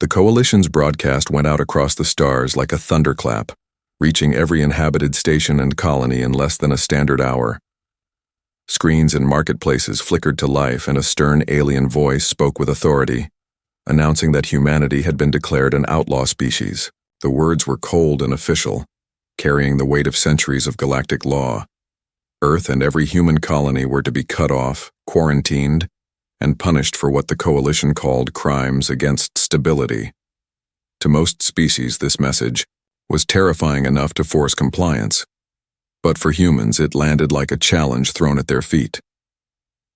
The Coalition's broadcast went out across the stars like a thunderclap, reaching every inhabited station and colony in less than a standard hour. Screens in marketplaces flickered to life, and a stern alien voice spoke with authority, announcing that humanity had been declared an outlaw species. The words were cold and official, carrying the weight of centuries of galactic law. Earth and every human colony were to be cut off, quarantined, and punished for what the Coalition called crimes against stability. To most species, this message was terrifying enough to force compliance, but for humans it landed like a challenge thrown at their feet.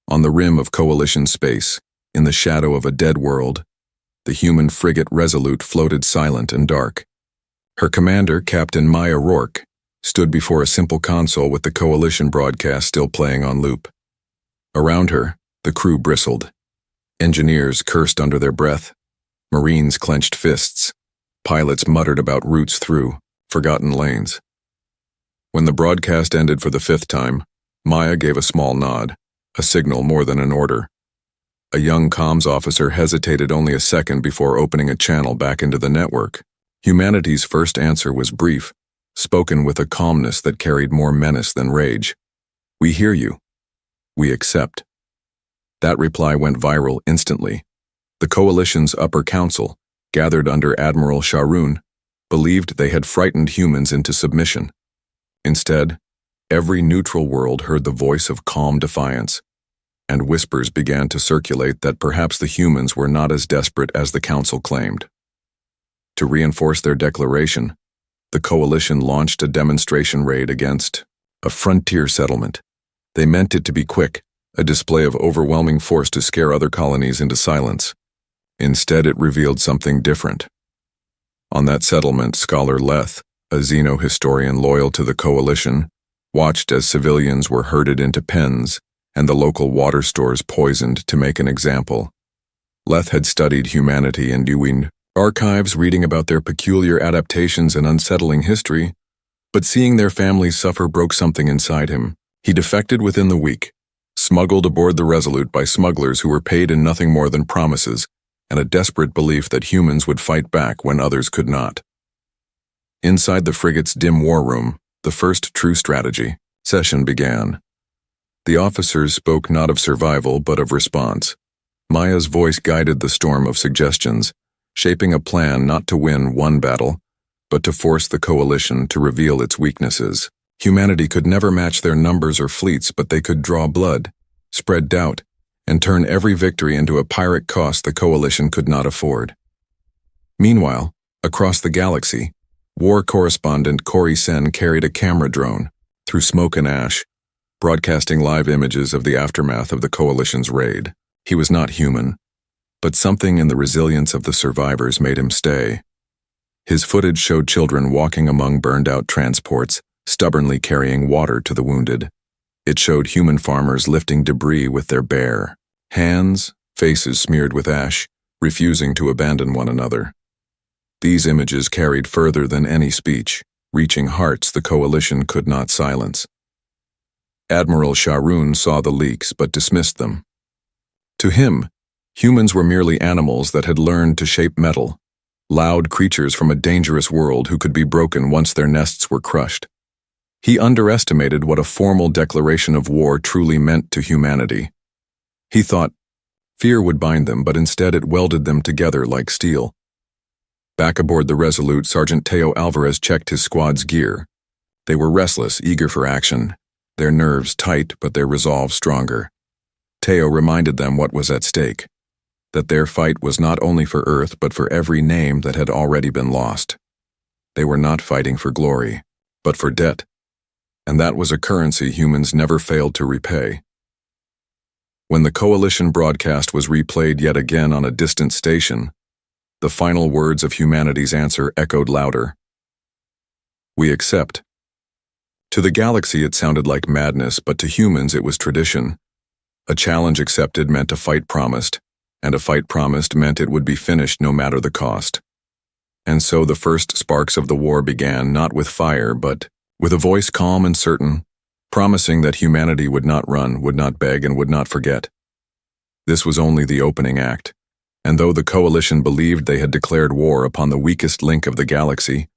On the rim of Coalition space, in the shadow of a dead world, the human frigate Resolute floated silent and dark. Her commander, Captain Maya Rourke, stood before a simple console with the Coalition broadcast still playing on loop. Around her, the crew bristled. Engineers cursed under their breath. Marines clenched fists. Pilots muttered about routes through forgotten lanes. When the broadcast ended for the 5th time, Maya gave a small nod, a signal more than an order. A young comms officer hesitated only a second before opening a channel back into the network. Humanity's first answer was brief, spoken with a calmness that carried more menace than rage. "We hear you. We accept." That reply went viral instantly. The Coalition's upper council, gathered under Admiral Sharoon, believed they had frightened humans into submission. Instead, every neutral world heard the voice of calm defiance, and whispers began to circulate that perhaps the humans were not as desperate as the council claimed. To reinforce their declaration, the Coalition launched a demonstration raid against a frontier settlement. They meant it to be quick, a display of overwhelming force to scare other colonies into silence. Instead, it revealed something different. On that settlement, Scholar Leth, a xenohistorian loyal to the Coalition, watched as civilians were herded into pens and the local water stores poisoned to make an example. Leth had studied humanity in Dewey archives, reading about their peculiar adaptations and unsettling history, but seeing their families suffer broke something inside him. He defected within the week, smuggled aboard the Resolute by smugglers who were paid in nothing more than promises and a desperate belief that humans would fight back when others could not. Inside the frigate's dim war room, the first true strategy session began. The officers spoke not of survival but of response. Maya's voice guided the storm of suggestions, shaping a plan not to win one battle, but to force the Coalition to reveal its weaknesses. Humanity could never match their numbers or fleets, but they could draw blood, spread doubt, and turn every victory into a Pyrrhic cost the Coalition could not afford. Meanwhile, across the galaxy, war correspondent Corey Sen carried a camera drone through smoke and ash, broadcasting live images of the aftermath of the Coalition's raid. He was not human, but something in the resilience of the survivors made him stay. His footage showed children walking among burned-out transports, stubbornly carrying water to the wounded. It showed human farmers lifting debris with their bare hands, faces smeared with ash, refusing to abandon one another. These images carried further than any speech, reaching hearts the Coalition could not silence. Admiral Sharoon saw the leaks but dismissed them. To him, humans were merely animals that had learned to shape metal, loud creatures from a dangerous world who could be broken once their nests were crushed. He underestimated what a formal declaration of war truly meant to humanity. He thought fear would bind them, but instead it welded them together like steel. Back aboard the Resolute, Sergeant Teo Alvarez checked his squad's gear. They were restless, eager for action, their nerves tight but their resolve stronger. Teo reminded them what was at stake, that their fight was not only for Earth but for every name that had already been lost. They were not fighting for glory, but for debt. And that was a currency humans never failed to repay. When the Coalition broadcast was replayed yet again on a distant station, the final words of humanity's answer echoed louder. "We accept." To the galaxy it sounded like madness, but to humans it was tradition. A challenge accepted meant a fight promised, and a fight promised meant it would be finished no matter the cost. And so the first sparks of the war began, not with fire, but with a voice calm and certain, promising that humanity would not run, would not beg, and would not forget. This was only the opening act. And though the coalition believed they had declared war upon the weakest link of the galaxy,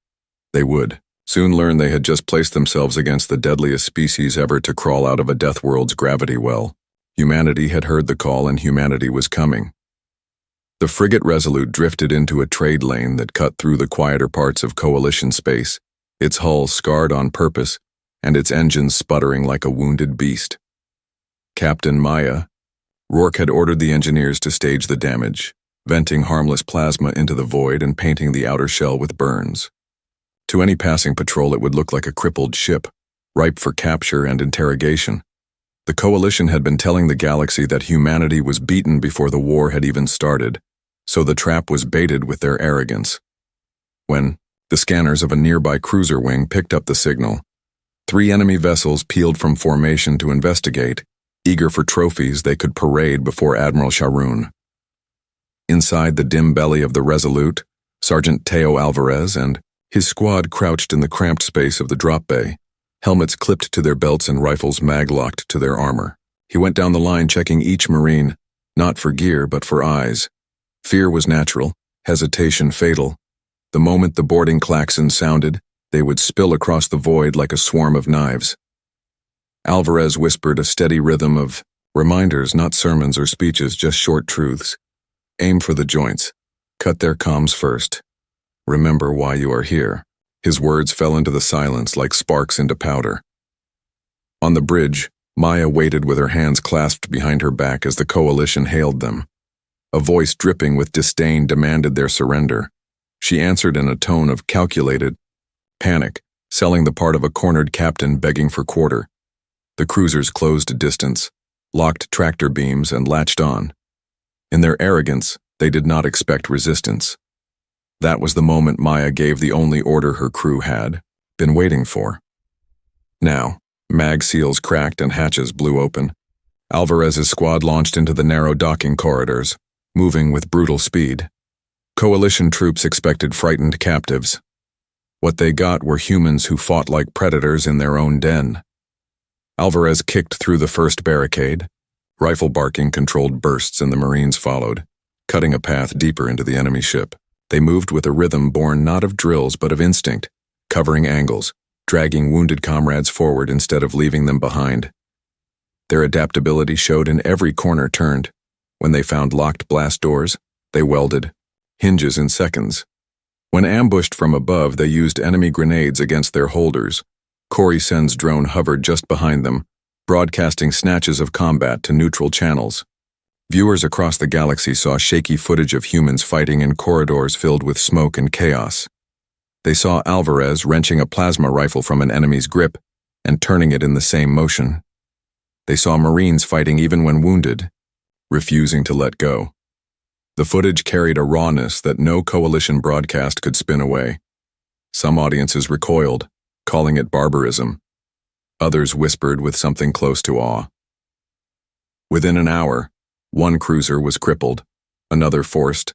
they would soon learn they had just placed themselves against the deadliest species ever to crawl out of a death world's gravity well. Humanity had heard the call, and humanity was coming. The frigate Resolute drifted into a trade lane that cut through the quieter parts of Coalition space, its hull scarred on purpose and its engines sputtering like a wounded beast. Captain Maya, Rourke had ordered the engineers to stage the damage, venting harmless plasma into the void and painting the outer shell with burns. To any passing patrol, it would look like a crippled ship, ripe for capture and interrogation. The Coalition had been telling the galaxy that humanity was beaten before the war had even started, so the trap was baited with their arrogance. When the scanners of a nearby cruiser wing picked up the signal, 3 enemy vessels peeled from formation to investigate, eager for trophies they could parade before Admiral Sharoon. Inside the dim belly of the Resolute, Sergeant Teo Alvarez and his squad crouched in the cramped space of the drop bay, helmets clipped to their belts and rifles mag-locked to their armor. He went down the line checking each Marine, not for gear but for eyes. Fear was natural, hesitation fatal. The moment the boarding klaxon sounded, they would spill across the void like a swarm of knives. Alvarez whispered a steady rhythm of reminders, not sermons or speeches, just short truths. Aim for the joints. Cut their comms first. Remember why you are here. His words fell into the silence like sparks into powder. On the bridge, Maya waited with her hands clasped behind her back as the Coalition hailed them. A voice dripping with disdain demanded their surrender. She answered in a tone of calculated panic, selling the part of a cornered captain begging for quarter. The cruisers closed a distance, locked tractor beams, and latched on. In their arrogance, they did not expect resistance. That was the moment Maya gave the only order her crew had been waiting for. Now, mag seals cracked and hatches blew open. Alvarez's squad launched into the narrow docking corridors, moving with brutal speed. Coalition troops expected frightened captives. What they got were humans who fought like predators in their own den. Alvarez kicked through the first barricade. Rifle barking controlled bursts, and the Marines followed, cutting a path deeper into the enemy ship. They moved with a rhythm born not of drills but of instinct, covering angles, dragging wounded comrades forward instead of leaving them behind. Their adaptability showed in every corner turned. When they found locked blast doors, they welded hinges in seconds. When ambushed from above, they used enemy grenades against their holders. Corey Sen's drone hovered just behind them, broadcasting snatches of combat to neutral channels. Viewers across the galaxy saw shaky footage of humans fighting in corridors filled with smoke and chaos. They saw Alvarez wrenching a plasma rifle from an enemy's grip and turning it in the same motion. They saw Marines fighting even when wounded, refusing to let go. The footage carried a rawness that no Coalition broadcast could spin away. Some audiences recoiled, calling it barbarism. Others whispered with something close to awe. Within an hour, one cruiser was crippled, another forced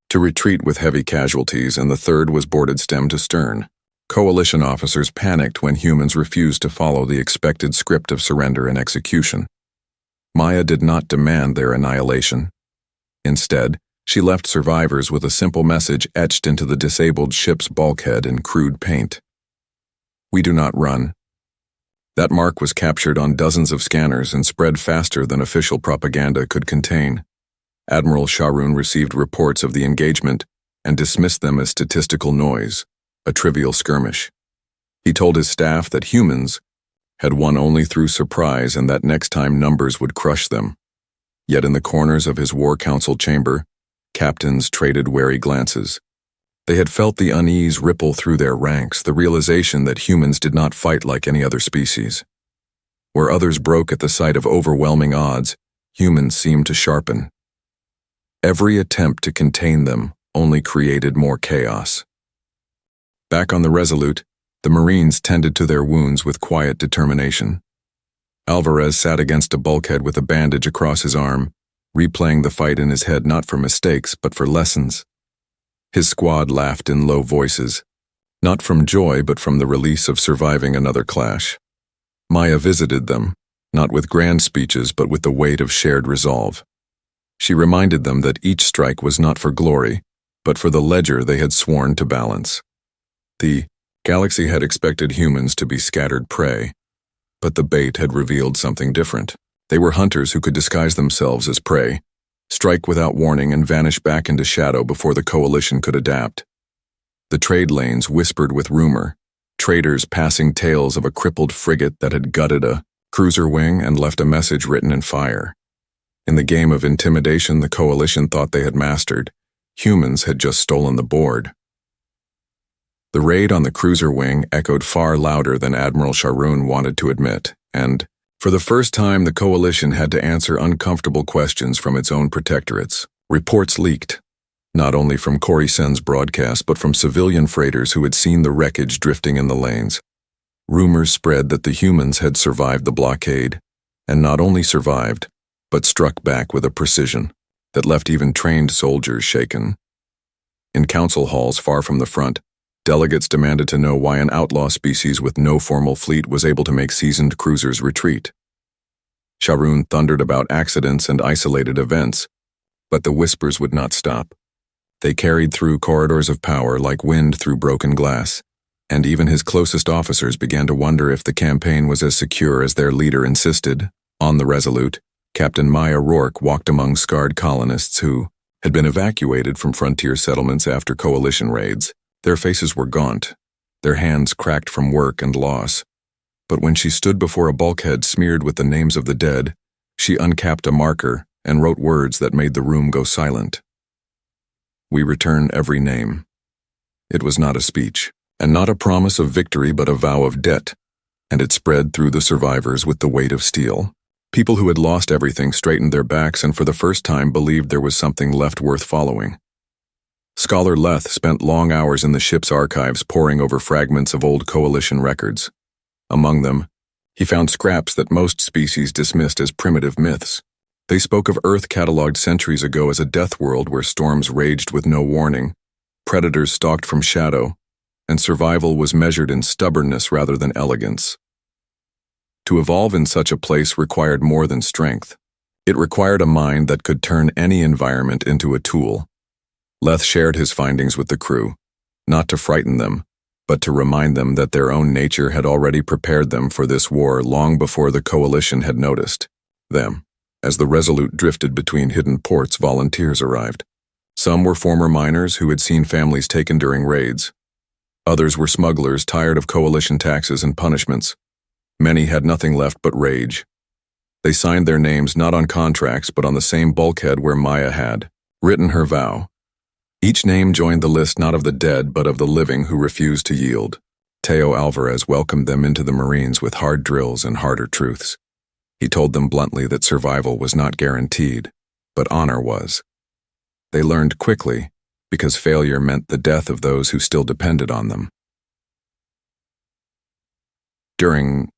to retreat with heavy casualties, and the third was boarded stem to stern. Coalition officers panicked when humans refused to follow the expected script of surrender and execution. Maya did not demand their annihilation. Instead, she left survivors with a simple message etched into the disabled ship's bulkhead in crude paint. We do not run. That mark was captured on dozens of scanners and spread faster than official propaganda could contain. Admiral Sharoon received reports of the engagement and dismissed them as statistical noise, a trivial skirmish. He told his staff that humans had won only through surprise and that next time numbers would crush them. Yet in the corners of his War Council chamber, captains traded wary glances. They had felt the unease ripple through their ranks, the realization that humans did not fight like any other species. Where others broke at the sight of overwhelming odds, humans seemed to sharpen. Every attempt to contain them only created more chaos. Back on the Resolute, the Marines tended to their wounds with quiet determination. Alvarez sat against a bulkhead with a bandage across his arm, replaying the fight in his head not for mistakes but for lessons. His squad laughed in low voices, not from joy but from the release of surviving another clash. Maya visited them, not with grand speeches but with the weight of shared resolve. She reminded them that each strike was not for glory, but for the ledger they had sworn to balance. The galaxy had expected humans to be scattered prey, but the bait had revealed something different. They were hunters who could disguise themselves as prey, strike without warning and vanish back into shadow before the coalition could adapt. The trade lanes whispered with rumor, traders passing tales of a crippled frigate that had gutted a cruiser wing and left a message written in fire. In the game of intimidation the coalition thought they had mastered, humans had just stolen the board. The raid on the cruiser wing echoed far louder than Admiral Sharoon wanted to admit, and, for the first time, the coalition had to answer uncomfortable questions from its own protectorates. Reports leaked, not only from Corey Sen's broadcast but from civilian freighters who had seen the wreckage drifting in the lanes. Rumors spread that the humans had survived the blockade, and not only survived, but struck back with a precision that left even trained soldiers shaken. In council halls far from the front, delegates demanded to know why an outlaw species with no formal fleet was able to make seasoned cruisers retreat. Sharoon thundered about accidents and isolated events, but the whispers would not stop. They carried through corridors of power like wind through broken glass, and even his closest officers began to wonder if the campaign was as secure as their leader insisted. On the Resolute, Captain Maya Rourke walked among scarred colonists who had been evacuated from frontier settlements after coalition raids. Their faces were gaunt, their hands cracked from work and loss. But when she stood before a bulkhead smeared with the names of the dead, she uncapped a marker and wrote words that made the room go silent. "We return every name." It was not a speech, and not a promise of victory but a vow of debt, and it spread through the survivors with the weight of steel. People who had lost everything straightened their backs and for the first time believed there was something left worth following. Scholar Leth spent long hours in the ship's archives poring over fragments of old coalition records. Among them, he found scraps that most species dismissed as primitive myths. They spoke of Earth catalogued centuries ago as a death world where storms raged with no warning, predators stalked from shadow, and survival was measured in stubbornness rather than elegance. To evolve in such a place required more than strength. It required a mind that could turn any environment into a tool. Leth shared his findings with the crew, not to frighten them, but to remind them that their own nature had already prepared them for this war long before the coalition had noticed them. As the Resolute drifted between hidden ports, volunteers arrived. Some were former miners who had seen families taken during raids. Others were smugglers tired of coalition taxes and punishments. Many had nothing left but rage. They signed their names not on contracts but on the same bulkhead where Maya had written her vow. Each name joined the list not of the dead but of the living who refused to yield. Teo Alvarez welcomed them into the Marines with hard drills and harder truths. He told them bluntly that survival was not guaranteed, but honor was. They learned quickly, because failure meant the death of those who still depended on them. During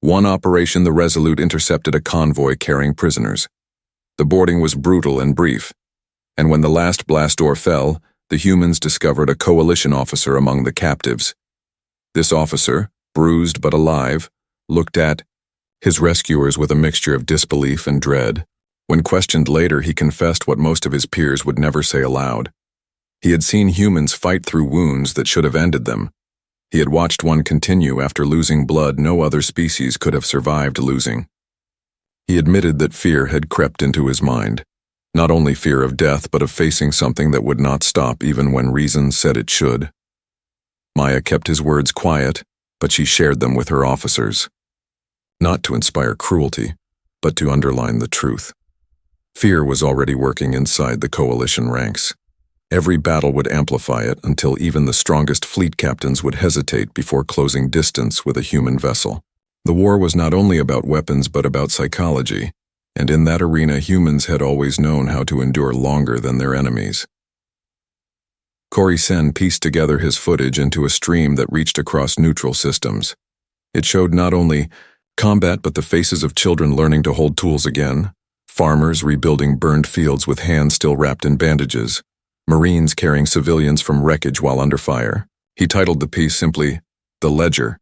one operation, the Resolute intercepted a convoy carrying prisoners. The boarding was brutal and brief, and when the last blast door fell, the humans discovered a coalition officer among the captives. This officer, bruised but alive, looked at his rescuers with a mixture of disbelief and dread. When questioned later, he confessed what most of his peers would never say aloud. He had seen humans fight through wounds that should have ended them. He had watched one continue after losing blood no other species could have survived losing. He admitted that fear had crept into his mind. Not only fear of death, but of facing something that would not stop even when reason said it should. Maya kept his words quiet, but she shared them with her officers. Not to inspire cruelty, but to underline the truth. Fear was already working inside the coalition ranks. Every battle would amplify it until even the strongest fleet captains would hesitate before closing distance with a human vessel. The war was not only about weapons but about psychology, and in that arena humans had always known how to endure longer than their enemies. Corey Sen pieced together his footage into a stream that reached across neutral systems. It showed not only combat but the faces of children learning to hold tools again, farmers rebuilding burned fields with hands still wrapped in bandages, Marines carrying civilians from wreckage while under fire. He titled the piece simply, "The Ledger."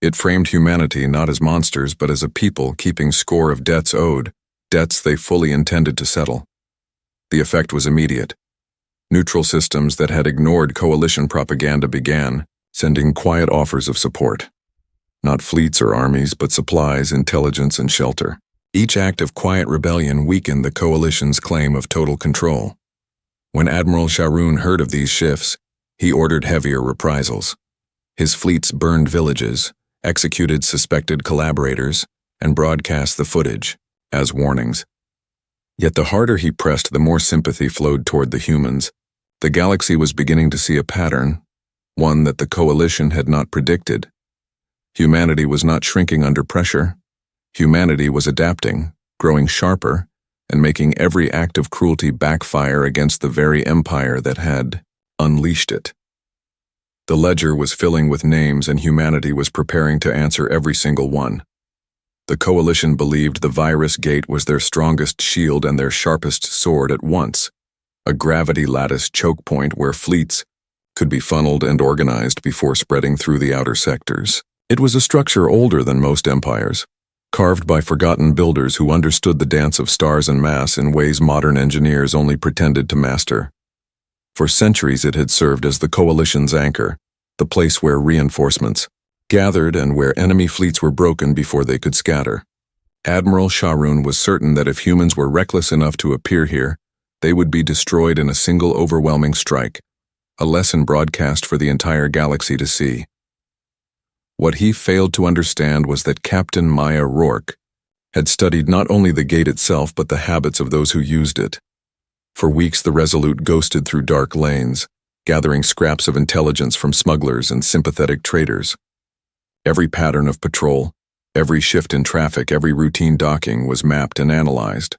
It framed humanity not as monsters but as a people keeping score of debts owed, debts they fully intended to settle. The effect was immediate. Neutral systems that had ignored coalition propaganda began, sending quiet offers of support. Not fleets or armies, but supplies, intelligence, and shelter. Each act of quiet rebellion weakened the coalition's claim of total control. When Admiral Sharoon heard of these shifts, he ordered heavier reprisals. His fleets burned villages, executed suspected collaborators, and broadcast the footage as warnings. Yet the harder he pressed, the more sympathy flowed toward the humans. The galaxy was beginning to see a pattern, one that the coalition had not predicted. Humanity was not shrinking under pressure. Humanity was adapting, growing sharper, and making every act of cruelty backfire against the very empire that had unleashed it. The ledger was filling with names, and humanity was preparing to answer every single one. The coalition believed the virus gate was their strongest shield and their sharpest sword at once, a gravity lattice choke point where fleets could be funneled and organized before spreading through the outer sectors. It was a structure older than most empires, carved by forgotten builders who understood the dance of stars and mass in ways modern engineers only pretended to master. For centuries it had served as the coalition's anchor, the place where reinforcements gathered and where enemy fleets were broken before they could scatter. Admiral Sharoon was certain that if humans were reckless enough to appear here, they would be destroyed in a single overwhelming strike, a lesson broadcast for the entire galaxy to see. What he failed to understand was that Captain Maya Rourke had studied not only the gate itself but the habits of those who used it. For weeks the Resolute ghosted through dark lanes, gathering scraps of intelligence from smugglers and sympathetic traders. Every pattern of patrol, every shift in traffic, every routine docking was mapped and analyzed.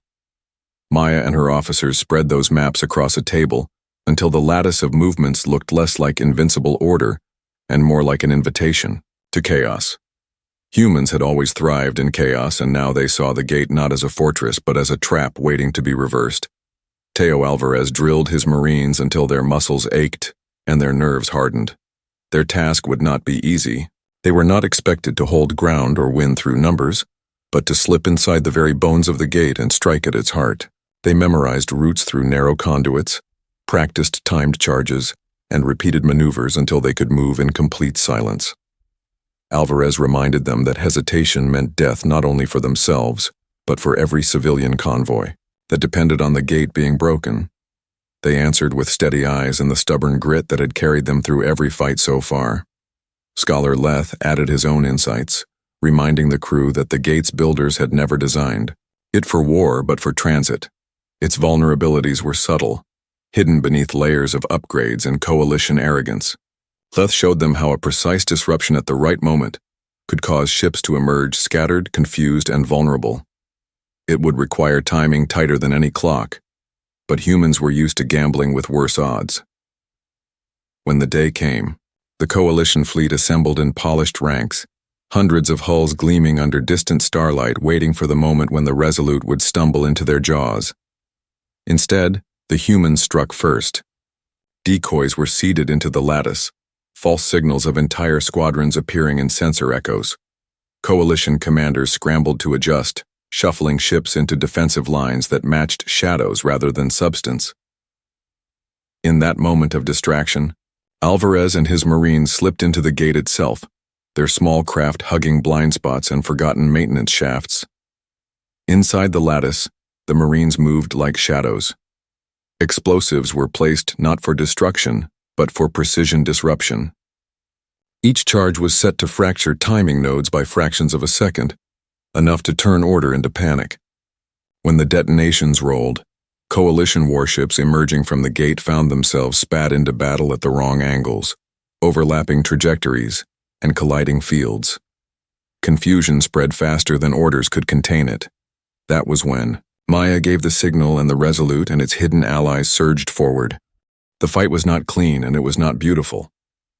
Maya and her officers spread those maps across a table until the lattice of movements looked less like invincible order and more like an invitation to chaos. Humans had always thrived in chaos, and now they saw the gate not as a fortress but as a trap waiting to be reversed. Teo Alvarez drilled his Marines until their muscles ached and their nerves hardened. Their task would not be easy. They were not expected to hold ground or win through numbers, but to slip inside the very bones of the gate and strike at its heart. They memorized routes through narrow conduits, practiced timed charges, and repeated maneuvers until they could move in complete silence. Alvarez reminded them that hesitation meant death not only for themselves, but for every civilian convoy that depended on the gate being broken. They answered with steady eyes and the stubborn grit that had carried them through every fight so far. Scholar Leth added his own insights, reminding the crew that the gate's builders had never designed it for war but for transit. Its vulnerabilities were subtle, hidden beneath layers of upgrades and coalition arrogance. Leth showed them how a precise disruption at the right moment could cause ships to emerge scattered, confused, and vulnerable. It would require timing tighter than any clock, but humans were used to gambling with worse odds. When the day came, the coalition fleet assembled in polished ranks, hundreds of hulls gleaming under distant starlight, waiting for the moment when the Resolute would stumble into their jaws. Instead, the humans struck first. Decoys were seeded into the lattice, false signals of entire squadrons appearing in sensor echoes. Coalition commanders scrambled to adjust, shuffling ships into defensive lines that matched shadows rather than substance. In that moment of distraction, Alvarez and his Marines slipped into the gate itself, their small craft hugging blind spots and forgotten maintenance shafts. Inside the lattice, the Marines moved like shadows. Explosives were placed not for destruction, but for precision disruption. Each charge was set to fracture timing nodes by fractions of a second, enough to turn order into panic. When the detonations rolled, coalition warships emerging from the gate found themselves spat into battle at the wrong angles, overlapping trajectories and colliding fields. Confusion spread faster than orders could contain it. That was when Maya gave the signal and the Resolute and its hidden allies surged forward. The fight was not clean and it was not beautiful.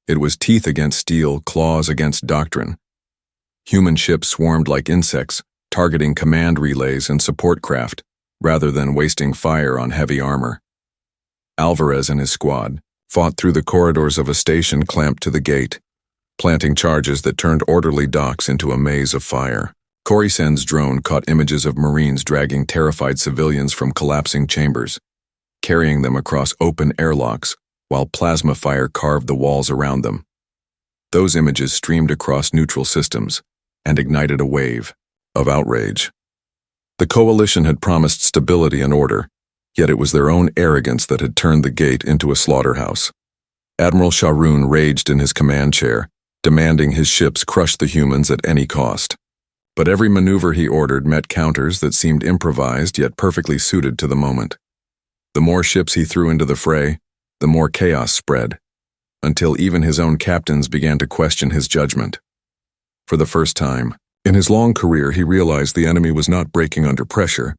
It was teeth against steel, claws against doctrine. Human ships swarmed like insects, targeting command relays and support craft, rather than wasting fire on heavy armor. Alvarez and his squad fought through the corridors of a station clamped to the gate, planting charges that turned orderly docks into a maze of fire. Corisen's drone caught images of Marines dragging terrified civilians from collapsing chambers. carrying them across open airlocks, while plasma fire carved the walls around them. Those images streamed across neutral systems and ignited a wave of outrage. The coalition had promised stability and order, yet it was their own arrogance that had turned the gate into a slaughterhouse. Admiral Sharoon raged in his command chair, demanding his ships crush the humans at any cost. But every maneuver he ordered met counters that seemed improvised yet perfectly suited to the moment. The more ships he threw into the fray, the more chaos spread, until even his own captains began to question his judgment. For the first time in his long career, he realized the enemy was not breaking under pressure,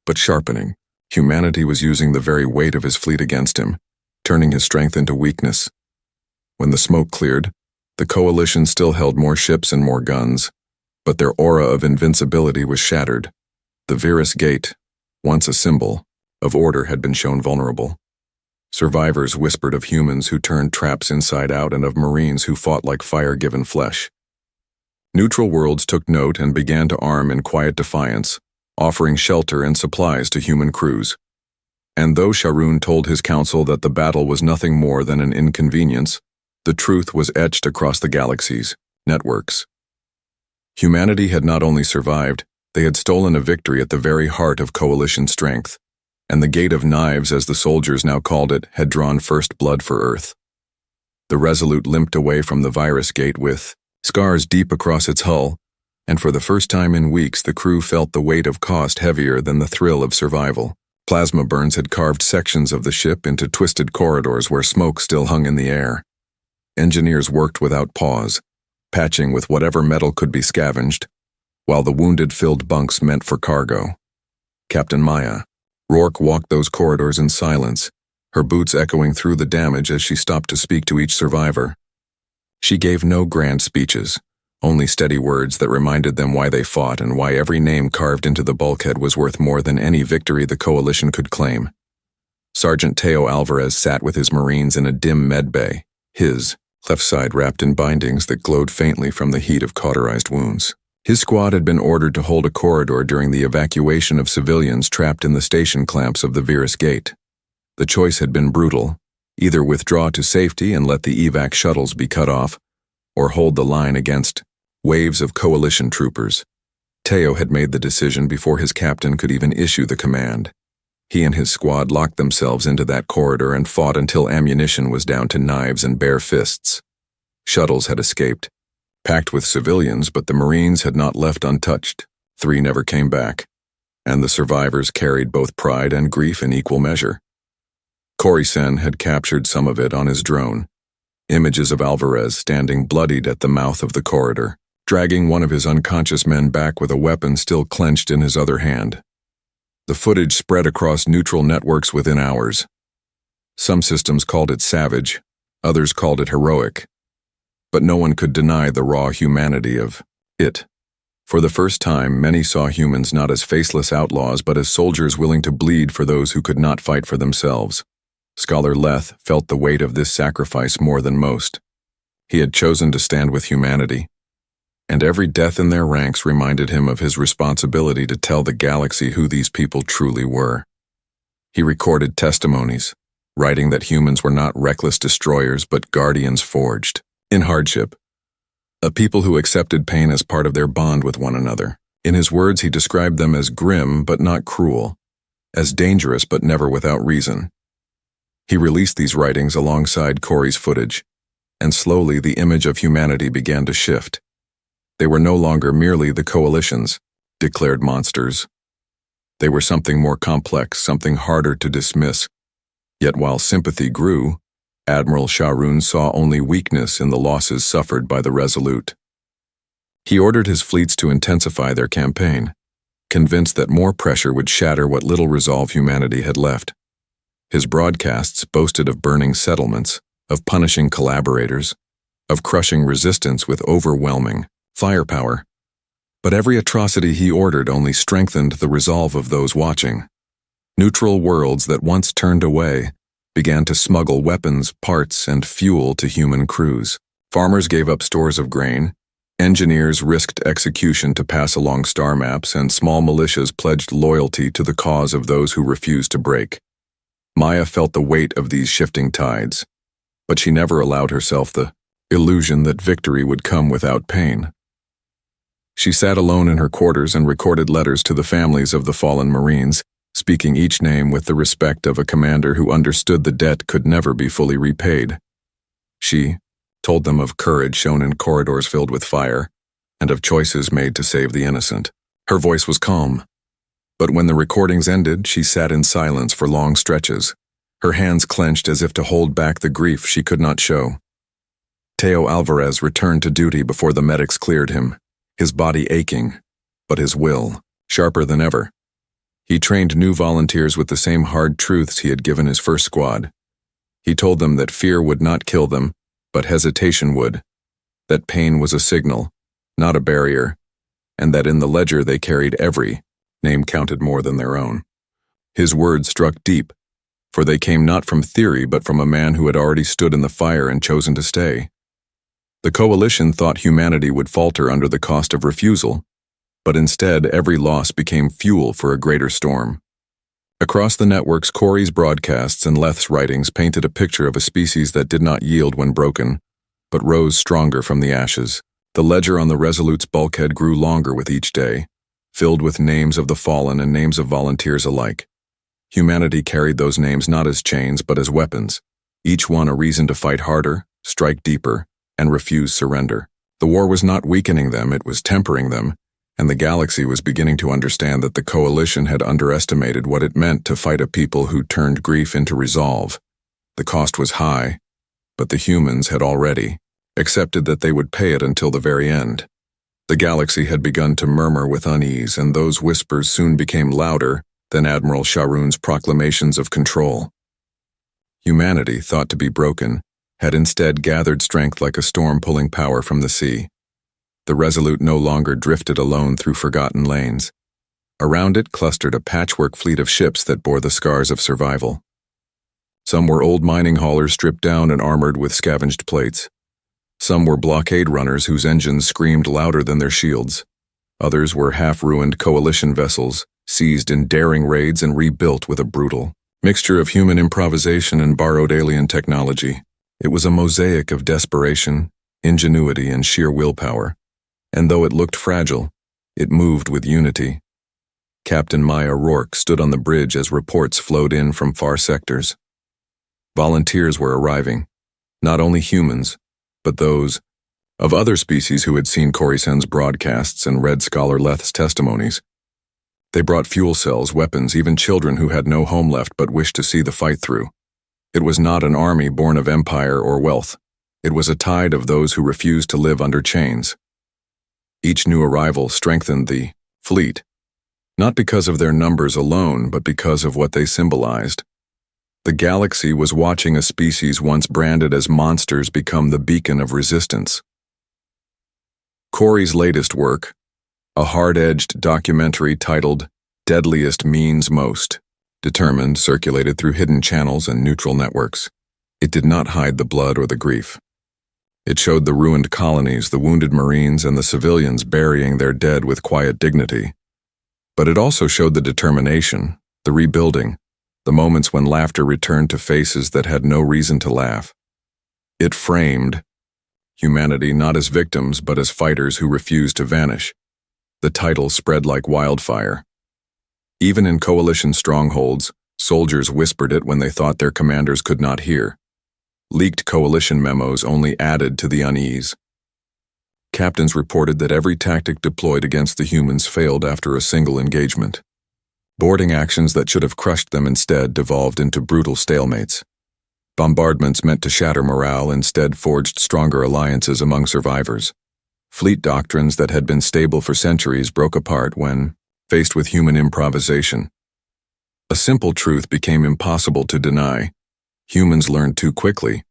but sharpening. Humanity was using the very weight of his fleet against him, turning his strength into weakness. When the smoke cleared, the coalition still held more ships and more guns, but their aura of invincibility was shattered. The Virus Gate, once a symbol of order, had been shown vulnerable. Survivors whispered of humans who turned traps inside out and of Marines who fought like fire-given flesh. Neutral worlds took note and began to arm in quiet defiance, offering shelter and supplies to human crews. And though Sharoon told his council that the battle was nothing more than an inconvenience, the truth was etched across the galaxy's networks. Humanity had not only survived, they had stolen a victory at the very heart of coalition strength, and the Gate of Knives, as the soldiers now called it, had drawn first blood for Earth. The Resolute limped away from the Virus Gate with scars deep across its hull, and for the first time in weeks the crew felt the weight of cost heavier than the thrill of survival. Plasma burns had carved sections of the ship into twisted corridors where smoke still hung in the air. Engineers worked without pause, patching with whatever metal could be scavenged, while the wounded filled bunks meant for cargo. Captain Maya Rourke walked those corridors in silence, her boots echoing through the damage as she stopped to speak to each survivor. She gave no grand speeches, only steady words that reminded them why they fought and why every name carved into the bulkhead was worth more than any victory the coalition could claim. Sergeant Teo Alvarez sat with his Marines in a dim medbay, his left side wrapped in bindings that glowed faintly from the heat of cauterized wounds. His squad had been ordered to hold a corridor during the evacuation of civilians trapped in the station clamps of the Virus Gate. The choice had been brutal: either withdraw to safety and let the evac shuttles be cut off, or hold the line against waves of coalition troopers. Teo had made the decision before his captain could even issue the command. He and his squad locked themselves into that corridor and fought until ammunition was down to knives and bare fists. Shuttles had escaped, packed with civilians, but the Marines had not left untouched. 3 never came back, and the survivors carried both pride and grief in equal measure. Corey-sen had captured some of it on his drone. Images of Alvarez standing bloodied at the mouth of the corridor, dragging one of his unconscious men back with a weapon still clenched in his other hand. The footage spread across neutral networks within hours. Some systems called it savage, others called it heroic. But no one could deny the raw humanity of it. For the first time, many saw humans not as faceless outlaws but as soldiers willing to bleed for those who could not fight for themselves. Scholar Leth felt the weight of this sacrifice more than most. He had chosen to stand with humanity, and every death in their ranks reminded him of his responsibility to tell the galaxy who these people truly were. He recorded testimonies, writing that humans were not reckless destroyers but guardians forged in hardship, a people who accepted pain as part of their bond with one another. In his words, he described them as grim but not cruel, as dangerous but never without reason. He released these writings alongside Corey's footage, and slowly the image of humanity began to shift. They were no longer merely the coalition's declared monsters. They were something more complex, something harder to dismiss. Yet while sympathy grew, Admiral Sharoon saw only weakness in the losses suffered by the Resolute. He ordered his fleets to intensify their campaign, convinced that more pressure would shatter what little resolve humanity had left. His broadcasts boasted of burning settlements, of punishing collaborators, of crushing resistance with overwhelming firepower. But every atrocity he ordered only strengthened the resolve of those watching. Neutral worlds that once turned away began to smuggle weapons, parts, and fuel to human crews. Farmers gave up stores of grain, engineers risked execution to pass along star maps, and small militias pledged loyalty to the cause of those who refused to break. Maya felt the weight of these shifting tides, but she never allowed herself the illusion that victory would come without pain. She sat alone in her quarters and recorded letters to the families of the fallen Marines, speaking each name with the respect of a commander who understood the debt could never be fully repaid. She told them of courage shown in corridors filled with fire, and of choices made to save the innocent. Her voice was calm, but when the recordings ended, she sat in silence for long stretches, her hands clenched as if to hold back the grief she could not show. Teo Alvarez returned to duty before the medics cleared him, his body aching, but his will sharper than ever. He trained new volunteers with the same hard truths he had given his first squad. He told them that fear would not kill them, but hesitation would, that pain was a signal, not a barrier, and that in the ledger they carried every name counted more than their own. His words struck deep, for they came not from theory but from a man who had already stood in the fire and chosen to stay. The coalition thought humanity would falter under the cost of refusal, but instead every loss became fuel for a greater storm. Across the networks, Corey's broadcasts and Leth's writings painted a picture of a species that did not yield when broken, but rose stronger from the ashes. The ledger on the Resolute's bulkhead grew longer with each day, filled with names of the fallen and names of volunteers alike. Humanity carried those names not as chains but as weapons, each one a reason to fight harder, strike deeper, and refuse surrender. The war was not weakening them, it was tempering them, and the galaxy was beginning to understand that the coalition had underestimated what it meant to fight a people who turned grief into resolve. The cost was high, but the humans had already accepted that they would pay it until the very end. The galaxy had begun to murmur with unease, and those whispers soon became louder than Admiral Sharoon's proclamations of control. Humanity, thought to be broken, had instead gathered strength like a storm pulling power from the sea. The Resolute no longer drifted alone through forgotten lanes. Around it clustered a patchwork fleet of ships that bore the scars of survival. Some were old mining haulers stripped down and armored with scavenged plates. Some were blockade runners whose engines screamed louder than their shields. Others were half-ruined coalition vessels, seized in daring raids and rebuilt with a brutal mixture of human improvisation and borrowed alien technology. It was a mosaic of desperation, ingenuity, and sheer willpower. And though it looked fragile, it moved with unity. Captain Maya Rourke stood on the bridge as reports flowed in from far sectors. Volunteers were arriving, not only humans, but those of other species who had seen Coruscant's broadcasts and read Scholar Leth's testimonies. They brought fuel cells, weapons, even children who had no home left but wished to see the fight through. It was not an army born of empire or wealth. It was a tide of those who refused to live under chains. Each new arrival strengthened the fleet, not because of their numbers alone, but because of what they symbolized. The galaxy was watching a species once branded as monsters become the beacon of resistance. Corey's latest work, a hard-edged documentary titled Deadliest Means Most, determined, circulated through hidden channels and neutral networks. It did not hide the blood or the grief. It showed the ruined colonies, the wounded Marines, and the civilians burying their dead with quiet dignity. But it also showed the determination, the rebuilding, the moments when laughter returned to faces that had no reason to laugh. It framed humanity not as victims but as fighters who refused to vanish. The title spread like wildfire. Even in coalition strongholds, soldiers whispered it when they thought their commanders could not hear. Leaked coalition memos only added to the unease. Captains reported that every tactic deployed against the humans failed after a single engagement. Boarding actions that should have crushed them instead devolved into brutal stalemates. Bombardments meant to shatter morale instead forged stronger alliances among survivors. Fleet doctrines that had been stable for centuries broke apart when faced with human improvisation. A simple truth became impossible to deny. Humans learned too quickly.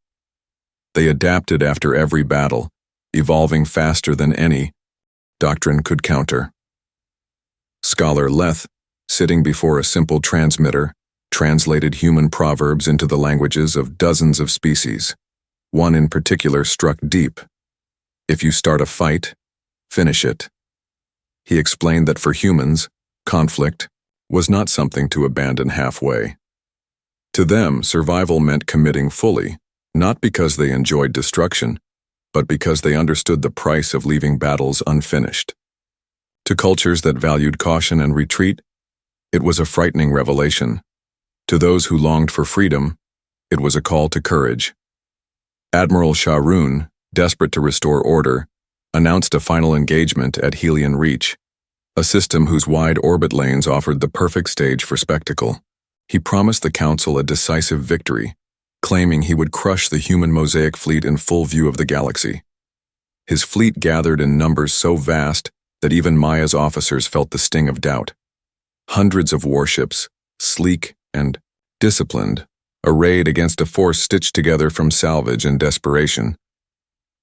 They adapted after every battle, evolving faster than any doctrine could counter. Scholar Leth, sitting before a simple transmitter, translated human proverbs into the languages of dozens of species. One in particular struck deep. If you start a fight, finish it. He explained that for humans, conflict was not something to abandon halfway. To them, survival meant committing fully, not because they enjoyed destruction, but because they understood the price of leaving battles unfinished. To cultures that valued caution and retreat, it was a frightening revelation. To those who longed for freedom, it was a call to courage. Admiral Sharoon, desperate to restore order, announced a final engagement at Helion Reach, a system whose wide orbit lanes offered the perfect stage for spectacle. He promised the Council a decisive victory, claiming he would crush the human Mosaic fleet in full view of the galaxy. His fleet gathered in numbers so vast that even Maya's officers felt the sting of doubt. Hundreds of warships, sleek and disciplined, arrayed against a force stitched together from salvage and desperation.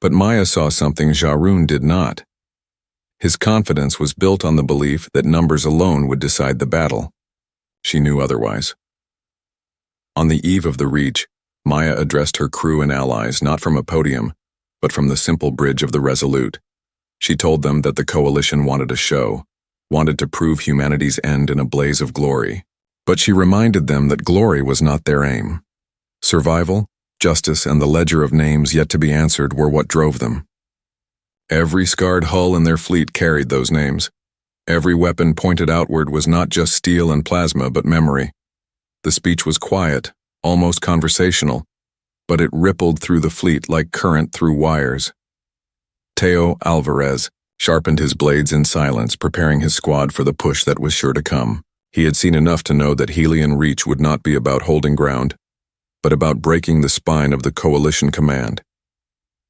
But Maya saw something Sharoon did not. His confidence was built on the belief that numbers alone would decide the battle. She knew otherwise. On the eve of the Reach, Maya addressed her crew and allies not from a podium, but from the simple bridge of the Resolute. She told them that the Coalition wanted a show, wanted to prove humanity's end in a blaze of glory. But she reminded them that glory was not their aim. Survival, justice, and the ledger of names yet to be answered were what drove them. Every scarred hull in their fleet carried those names. Every weapon pointed outward was not just steel and plasma, but memory. The speech was quiet, almost conversational, but it rippled through the fleet like current through wires. Teo Alvarez sharpened his blades in silence, preparing his squad for the push that was sure to come. He had seen enough to know that Helion Reach would not be about holding ground, but about breaking the spine of the Coalition command.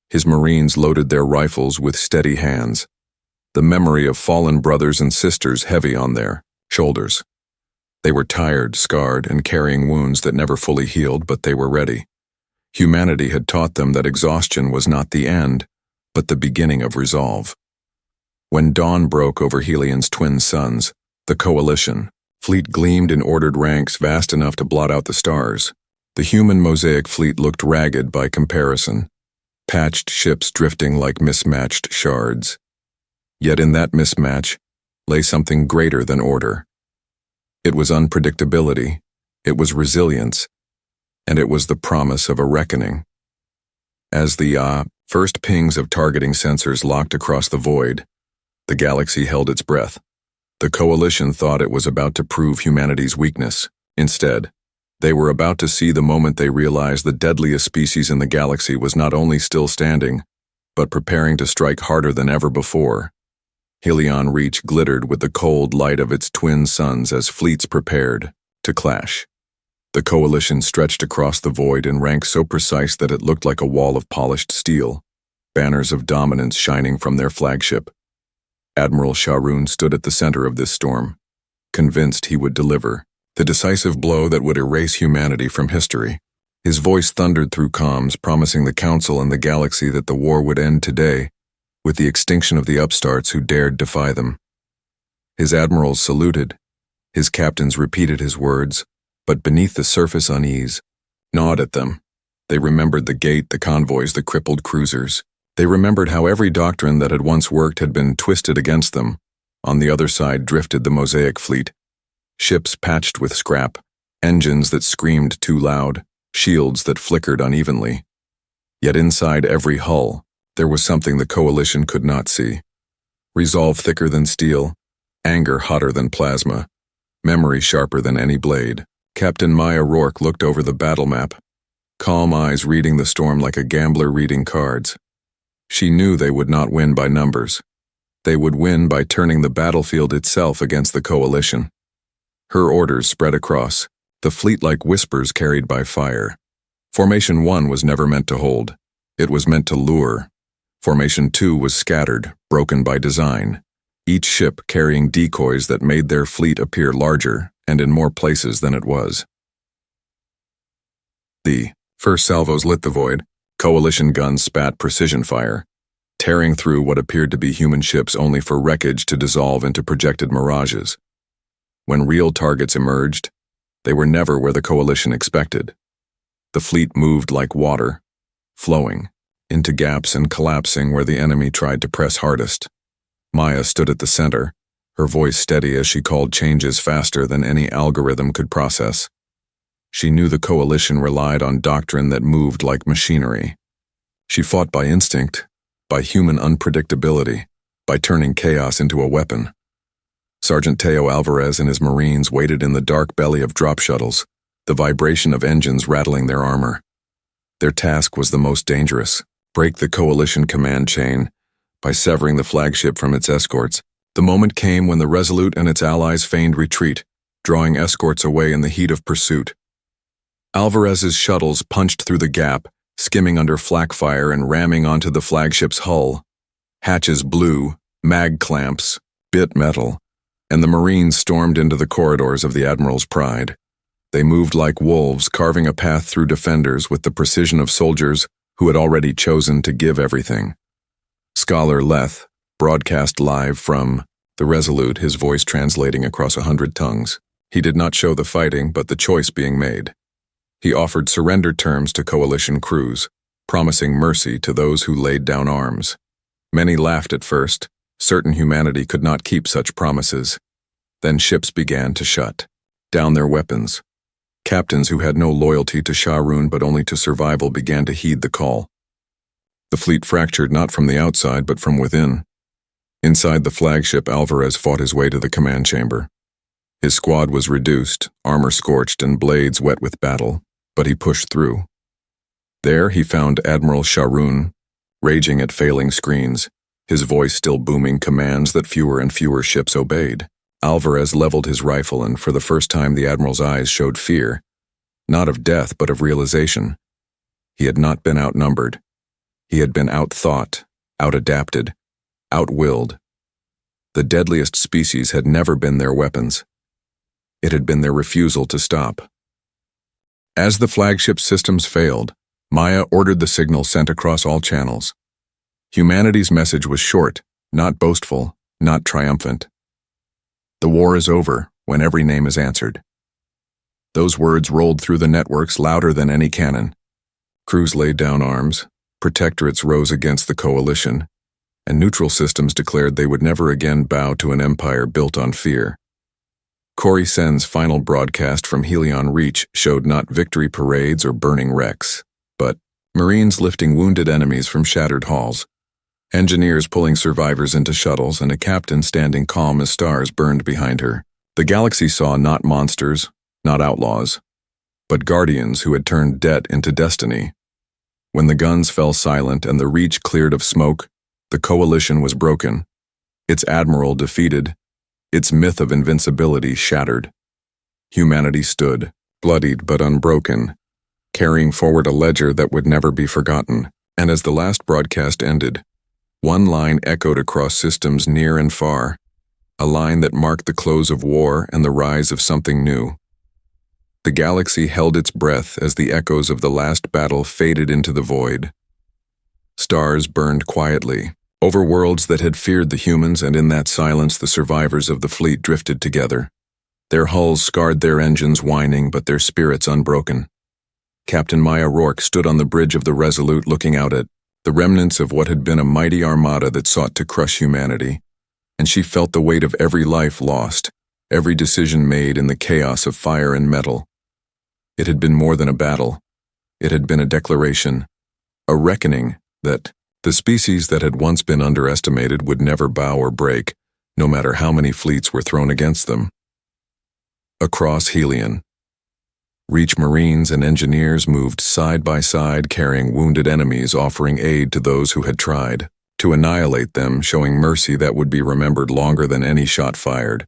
His Marines loaded their rifles with steady hands, the memory of fallen brothers and sisters heavy on their shoulders. They were tired, scarred, and carrying wounds that never fully healed, but they were ready. Humanity had taught them that exhaustion was not the end, but the beginning of resolve. When dawn broke over Helion's twin suns, the Coalition fleet gleamed in ordered ranks vast enough to blot out the stars. The human Mosaic fleet looked ragged by comparison, patched ships drifting like mismatched shards. Yet in that mismatch lay something greater than order. It was unpredictability, it was resilience, and it was the promise of a reckoning. As the first pings of targeting sensors locked across the void, the galaxy held its breath. The Coalition thought it was about to prove humanity's weakness. Instead, they were about to see the moment they realized the deadliest species in the galaxy was not only still standing, but preparing to strike harder than ever before. Helion Reach glittered with the cold light of its twin suns as fleets prepared to clash. The Coalition stretched across the void in ranks so precise that it looked like a wall of polished steel, banners of dominance shining from their flagship. Admiral Sharoon stood at the center of this storm, convinced he would deliver the decisive blow that would erase humanity from history. His voice thundered through comms, promising the Council and the galaxy that the war would end today, with the extinction of the upstarts who dared defy them. His admirals saluted, his captains repeated his words, but beneath the surface unease gnawed at them. They remembered the gate, the convoys, the crippled cruisers. They remembered how every doctrine that had once worked had been twisted against them. On the other side drifted the Mosaic fleet, ships patched with scrap, engines that screamed too loud, shields that flickered unevenly. Yet inside every hull, there was something the Coalition could not see. Resolve thicker than steel, anger hotter than plasma, memory sharper than any blade. Captain Maya Rourke looked over the battle map, calm eyes reading the storm like a gambler reading cards. She knew they would not win by numbers. They would win by turning the battlefield itself against the Coalition. Her orders spread across, the fleet like whispers carried by fire. Formation 1 was never meant to hold. It was meant to lure. Formation 2 was scattered, broken by design, each ship carrying decoys that made their fleet appear larger and in more places than it was. The first salvos lit the void. Coalition guns spat precision fire, tearing through what appeared to be human ships only for wreckage to dissolve into projected mirages. When real targets emerged, they were never where the Coalition expected. The fleet moved like water, flowing into gaps and collapsing where the enemy tried to press hardest. Maya stood at the center, her voice steady as she called changes faster than any algorithm could process. She knew the coalition relied on doctrine that moved like machinery. She fought by instinct, by human unpredictability, by turning chaos into a weapon. Sergeant Teo Alvarez and his Marines waited in the dark belly of drop shuttles, the vibration of engines rattling their armor. Their task was the most dangerous: break the coalition command chain by severing the flagship from its escorts. The moment came when the Resolute and its allies feigned retreat, drawing escorts away in the heat of pursuit. Alvarez's shuttles punched through the gap, skimming under flak fire and ramming onto the flagship's hull. Hatches blew, mag clamps bit metal, and the Marines stormed into the corridors of the Admiral's Pride. They moved like wolves, carving a path through defenders with the precision of soldiers who had already chosen to give everything. Scholar Leth broadcast live from the Resolute, his voice translating across 100 tongues. He did not show the fighting, but the choice being made. He offered surrender terms to coalition crews, promising mercy to those who laid down arms. Many laughed at first. Certain humanity could not keep such promises. Then ships began to shut down their weapons. Captains who had no loyalty to Shahrun but only to survival began to heed the call. The fleet fractured not from the outside but from within. Inside the flagship, Alvarez fought his way to the command chamber. His squad was reduced, armor scorched and blades wet with battle, but he pushed through. There he found Admiral Shahrun, raging at failing screens, his voice still booming commands that fewer and fewer ships obeyed. Alvarez leveled his rifle, and for the first time the Admiral's eyes showed fear, not of death but of realization. He had not been outnumbered. He had been outthought, outadapted, outwilled. The deadliest species had never been their weapons. It had been their refusal to stop. As the flagship systems failed, Maya ordered the signal sent across all channels. Humanity's message was short, not boastful, not triumphant. The war is over when every name is answered. Those words rolled through the networks louder than any cannon. Crews laid down arms, protectorates rose against the coalition, and neutral systems declared they would never again bow to an empire built on fear. Corey Sen's final broadcast from Helion Reach showed not victory parades or burning wrecks, but Marines lifting wounded enemies from shattered halls, engineers pulling survivors into shuttles, and a captain standing calm as stars burned behind her. The galaxy saw not monsters, not outlaws, but guardians who had turned debt into destiny. When the guns fell silent and the Reach cleared of smoke, the coalition was broken, its admiral defeated, its myth of invincibility shattered. Humanity stood, bloodied but unbroken, carrying forward a ledger that would never be forgotten. And as the last broadcast ended, one line echoed across systems near and far, a line that marked the close of war and the rise of something new. The galaxy held its breath as the echoes of the last battle faded into the void. Stars burned quietly over worlds that had feared the humans, and in that silence the survivors of the fleet drifted together. Their hulls scarred, their engines whining, but their spirits unbroken. Captain Maya Rourke stood on the bridge of the Resolute looking out at the remnants of what had been a mighty armada that sought to crush humanity, and she felt the weight of every life lost, every decision made in the chaos of fire and metal. It had been more than a battle. It had been a declaration, a reckoning that the species that had once been underestimated would never bow or break, no matter how many fleets were thrown against them. Across Helion, Reach Marines and engineers moved side by side, carrying wounded enemies, offering aid to those who had tried to annihilate them, showing mercy that would be remembered longer than any shot fired.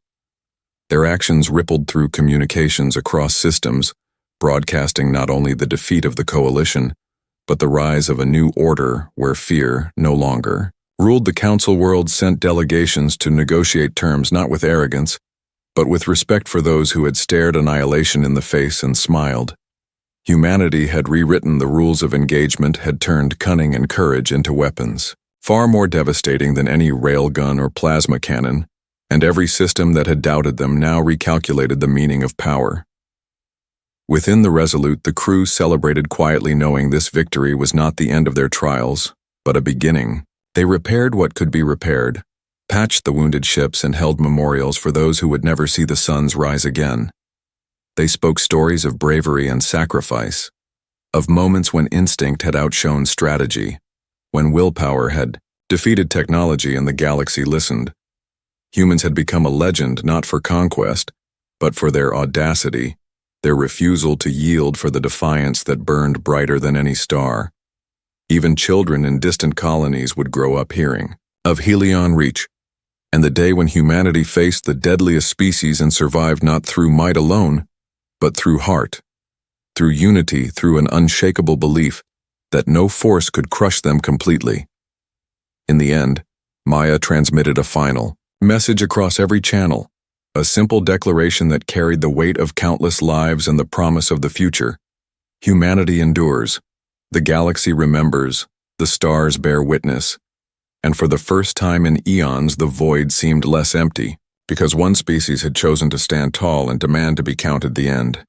Their actions rippled through communications across systems, broadcasting not only the defeat of the coalition, but the rise of a new order where fear no longer ruled. The council world sent delegations to negotiate terms not with arrogance, but with respect for those who had stared annihilation in the face and smiled. Humanity had rewritten the rules of engagement, had turned cunning and courage into weapons, far more devastating than any railgun or plasma cannon, and every system that had doubted them now recalculated the meaning of power. Within the Resolute, the crew celebrated quietly, knowing this victory was not the end of their trials, but a beginning. They repaired what could be repaired, patched the wounded ships, and held memorials for those who would never see the suns rise again. They spoke stories of bravery and sacrifice, of moments when instinct had outshone strategy, when willpower had defeated technology and the galaxy listened. Humans had become a legend not for conquest, but for their audacity, their refusal to yield for the defiance that burned brighter than any star. Even children in distant colonies would grow up hearing of Helion Reach, and the day when humanity faced the deadliest species and survived not through might alone, but through heart, through unity, through an unshakable belief that no force could crush them completely. In the end, Maya transmitted a final message across every channel, a simple declaration that carried the weight of countless lives and the promise of the future. Humanity endures, the galaxy remembers, the stars bear witness, and for the first time in eons the void seemed less empty, because one species had chosen to stand tall and demand to be counted the end.